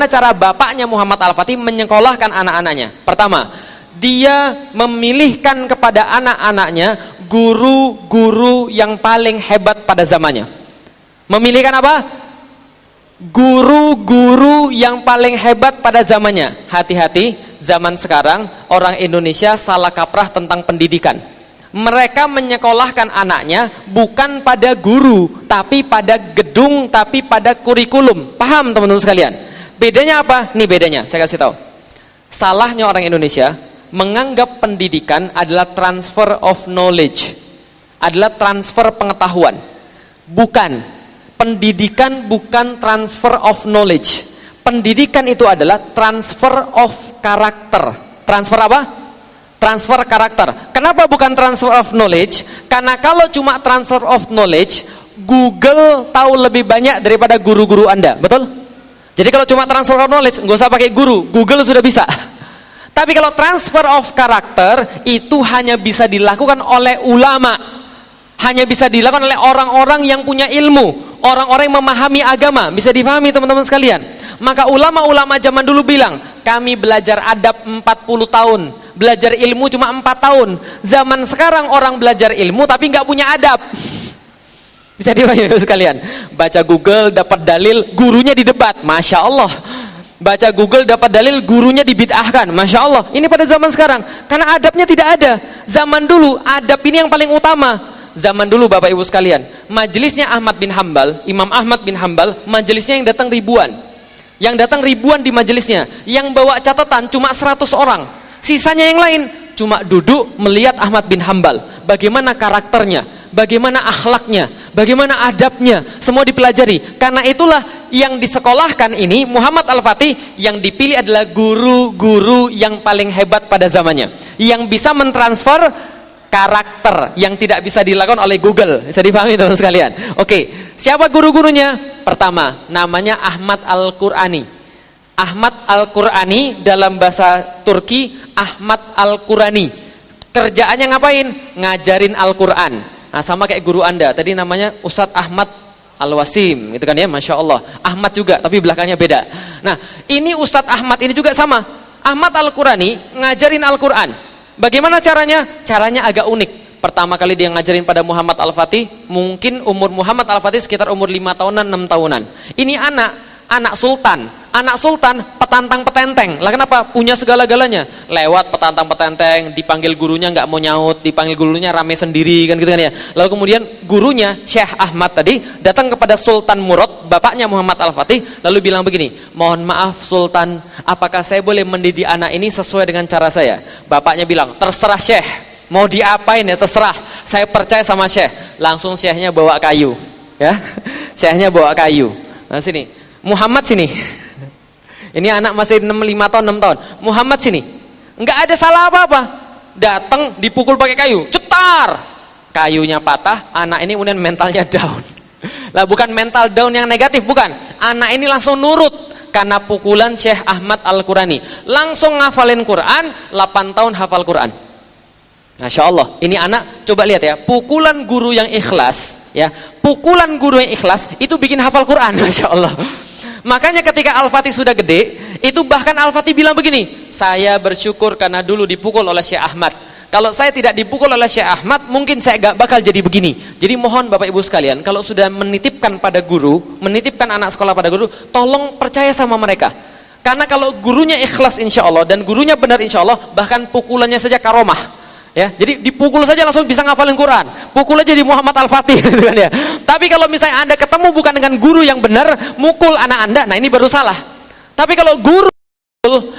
cara bapaknya Muhammad Al-Fatih menyekolahkan anak-anaknya? Pertama, dia memilihkan kepada anak-anaknya guru-guru yang paling hebat pada zamannya. Memilihkan apa? Guru-guru yang paling hebat pada zamannya. Hati-hati, zaman sekarang orang Indonesia salah kaprah tentang pendidikan. Mereka menyekolahkan anaknya bukan pada guru, tapi pada gedung, tapi pada kurikulum. Paham teman-teman sekalian? Bedanya apa? Nih bedanya, saya kasih tahu. Salahnya orang Indonesia menganggap pendidikan adalah transfer of knowledge, adalah transfer pengetahuan. Bukan. Pendidikan bukan transfer of knowledge. Pendidikan itu adalah transfer of karakter. Transfer apa? Transfer karakter. Kenapa bukan transfer of knowledge? Karena kalau cuma transfer of knowledge, Google tahu lebih banyak daripada guru-guru Anda. Betul? Jadi kalau cuma transfer of knowledge, nggak usah pakai guru, Google sudah bisa. Tapi kalau transfer of karakter, itu hanya bisa dilakukan oleh ulama. Hanya bisa dilakukan oleh orang-orang yang punya ilmu, orang-orang yang memahami agama. Bisa dipahami teman-teman sekalian. Maka ulama-ulama zaman dulu bilang, kami belajar adab 40 tahun, belajar ilmu cuma 4 tahun. Zaman sekarang orang belajar ilmu tapi nggak punya adab. Bisa dipahami sekalian. Baca Google dapat dalil, gurunya didebat, masya Allah. Baca Google dapat dalil, gurunya dibid'ahkan, masya Allah. Ini pada zaman sekarang, karena adabnya tidak ada. Zaman dulu adab ini yang paling utama. Zaman dulu Bapak Ibu sekalian, majelisnya Ahmad bin Hambal, Imam Ahmad bin Hambal, majelisnya yang datang ribuan. Yang datang ribuan di majelisnya, yang bawa catatan cuma 100 orang. Sisanya yang lain cuma duduk melihat Ahmad bin Hambal, bagaimana karakternya, bagaimana akhlaknya, bagaimana adabnya, semua dipelajari. Karena itulah yang disekolahkan ini, Muhammad Al-Fatih yang dipilih adalah guru-guru yang paling hebat pada zamannya, yang bisa mentransfer karakter yang tidak bisa dilakukan oleh Google. Bisa dipahami teman-teman sekalian? Oke, siapa guru-gurunya? Pertama, namanya Ahmad Al-Qurani. Ahmad Al-Qurani, dalam bahasa Turki Ahmad Al-Qurani. Kerjaannya ngapain? Ngajarin Al-Quran. Nah, sama kayak guru Anda tadi, namanya Ustadz Ahmad Al-Wasim, gitu kan ya, masya Allah. Ahmad juga, tapi belakangnya beda. Nah, ini Ustadz Ahmad ini juga sama. Ahmad Al-Qurani ngajarin Al-Quran. Bagaimana caranya? Caranya agak unik. Pertama kali dia ngajarin pada Muhammad Al-Fatih, mungkin umur Muhammad Al-Fatih sekitar umur 5 tahunan, 6 tahunan. Ini anak sultan. Anak sultan petantang petenteng. Lah kenapa? Punya segala-galanya. Lewat petantang petenteng, dipanggil gurunya nggak mau nyaut, dipanggil gurunya rame sendiri, kan gitu kan ya. Lalu kemudian gurunya Syekh Ahmad tadi datang kepada Sultan Murad, bapaknya Muhammad Al-Fatih, lalu bilang begini, mohon maaf Sultan, apakah saya boleh mendidik anak ini sesuai dengan cara saya? Bapaknya bilang, terserah Syekh, mau diapain ya terserah, saya percaya sama Syekh. Langsung Syekhnya bawa kayu, ya. Syekhnya bawa kayu. Nah sini, Muhammad sini. Ini anak masih 5 tahun, 6 tahun. Muhammad sini. Enggak ada salah apa-apa. Datang dipukul pakai kayu, cetar. Kayunya patah, anak ini kemudian mentalnya down. Lah bukan mental down yang negatif, bukan. Anak ini langsung nurut karena pukulan Syekh Ahmad Al-Qurani. Langsung ngafalin Quran, 8 tahun hafal Quran. Masya Allah, ini anak, coba lihat ya, pukulan guru yang ikhlas, ya, pukulan guru yang ikhlas itu bikin hafal Quran, Masya Allah. Makanya ketika Al-Fatih sudah gede, itu bahkan Al-Fatih bilang begini, saya bersyukur karena dulu dipukul oleh Syekh Ahmad. Kalau saya tidak dipukul oleh Syekh Ahmad, mungkin saya gak bakal jadi begini. Jadi mohon Bapak Ibu sekalian, kalau sudah menitipkan pada guru, menitipkan anak sekolah pada guru, tolong percaya sama mereka. Karena kalau gurunya ikhlas insya Allah, dan gurunya benar insya Allah, bahkan pukulannya saja karomah. Ya, jadi dipukul saja langsung bisa ngafalin Quran. Pukul aja di Muhammad Al-Fatih, gitu kan ya. Tapi kalau misalnya Anda ketemu bukan dengan guru yang benar, mukul anak Anda, nah ini baru salah. Tapi kalau guru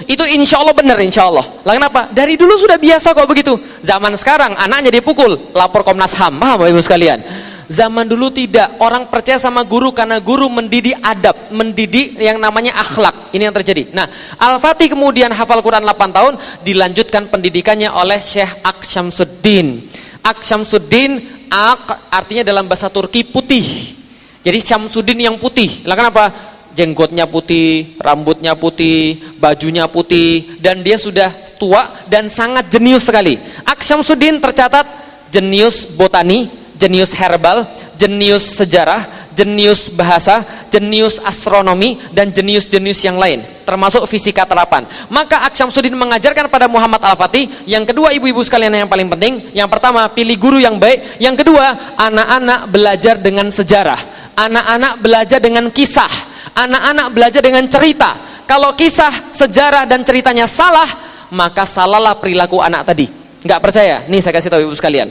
itu insya Allah benar, insya Allah. Lah kenapa? Dari dulu sudah biasa kok begitu. Zaman sekarang anaknya dipukul, lapor Komnas HAM, paham Bapak Ibu sekalian? Zaman dulu tidak, orang percaya sama guru karena guru mendidik adab, mendidik yang namanya akhlak. Ini yang terjadi. Nah, Al-Fatih kemudian hafal Quran 8 tahun, dilanjutkan pendidikannya oleh Syekh Ak Syamsuddin. Ak Syamsuddin, Ak artinya dalam bahasa Turki putih. Jadi Syamsuddin yang putih. Lah kenapa? Jenggotnya putih, rambutnya putih, bajunya putih, dan dia sudah tua dan sangat jenius sekali. Ak Syamsuddin tercatat jenius botani, jenius herbal, jenius sejarah, jenius bahasa, jenius astronomi, dan jenius-jenius yang lain, termasuk fisika terapan. Maka Aks Syamsuddin mengajarkan pada Muhammad Al-Fatih, yang kedua ibu-ibu sekalian yang paling penting, yang pertama pilih guru yang baik, yang kedua anak-anak belajar dengan sejarah, anak-anak belajar dengan kisah, anak-anak belajar dengan cerita. Kalau kisah, sejarah, dan ceritanya salah, maka salahlah perilaku anak tadi. Nggak percaya? Nih saya kasih tahu ibu sekalian.